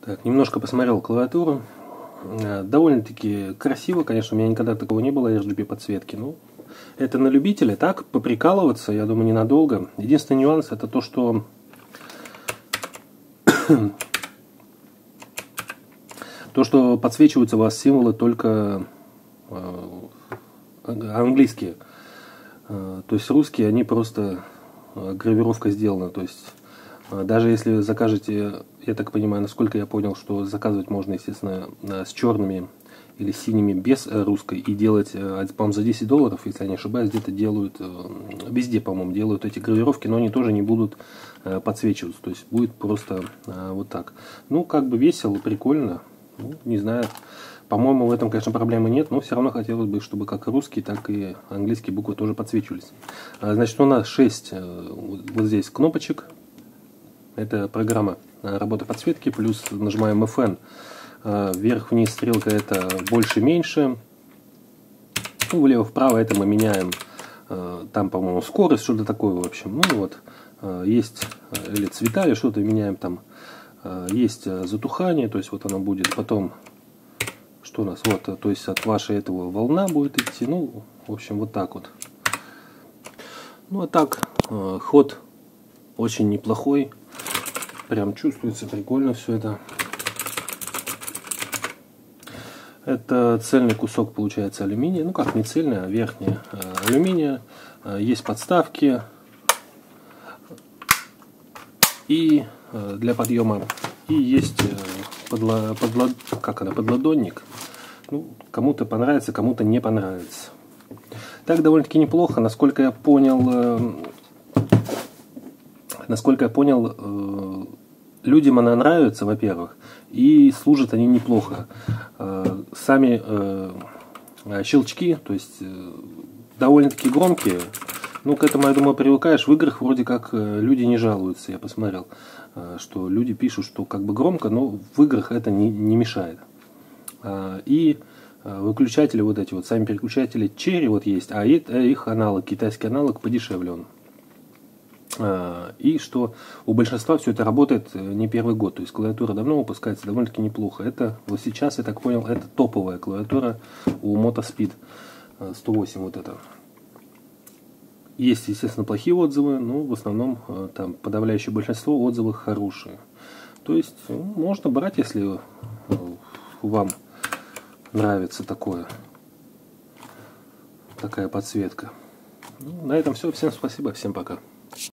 Так, немножко посмотрел клавиатуру. Довольно-таки красиво, конечно, у меня никогда такого не было, RGB подсветки. Ну, это на любителя, так, поприкалываться, я думаю, ненадолго. Единственный нюанс это то, что подсвечиваются у вас символы только английские. То есть русские, они просто гравировка сделана. То есть даже если закажете, я так понимаю, насколько я понял, что заказывать можно, естественно, с черными или синими без русской и делать, по-моему, за $10, если я не ошибаюсь, где-то делают, везде, по-моему, делают эти гравировки, но они тоже не будут подсвечиваться. То есть будет просто вот так. Ну, как бы весело, прикольно. Ну, не знаю. По-моему, в этом, конечно, проблемы нет, но все равно хотелось бы, чтобы как русские, так и английские буквы тоже подсвечивались. Значит, у нас 6 вот здесь кнопочек. Это программа работы подсветки, плюс нажимаем FN. Вверх-вниз стрелка это больше-меньше. Ну, влево-вправо это мы меняем. Там, по-моему, скорость, что-то такое, в общем. Ну вот, есть или цвета, или что-то меняем там. Есть затухание, то есть вот оно будет потом, что у нас, вот, то есть от вашей этого волна будет идти, ну, в общем, вот так вот. Ну, а так, ход очень неплохой, прям чувствуется, прикольно все это. Это цельный кусок, получается, алюминия, ну, как не цельный, а верхний алюминия. Есть подставки и для подъема, и есть подладонник. Ну, кому-то понравится, кому-то не понравится. Так довольно-таки неплохо, насколько я понял, людям она нравится, во-первых, и служат они неплохо. Сами щелчки, то есть довольно-таки громкие. Ну, к этому, я думаю, привыкаешь. В играх вроде как люди не жалуются. Я посмотрел, что люди пишут, что как бы громко, но в играх это не мешает. И выключатели вот эти вот, сами переключатели Cherry вот есть, а их аналог, китайский аналог, подешевле он. И что у большинства все это работает не первый год. То есть клавиатура давно выпускается довольно-таки неплохо. Это вот сейчас, я так понял, это топовая клавиатура у MotoSpeed 108 вот это. Есть, естественно, плохие отзывы, но в основном там подавляющее большинство отзывов хорошие. То есть можно брать, если вам нравится такая подсветка. Ну, на этом все. Всем спасибо, всем пока.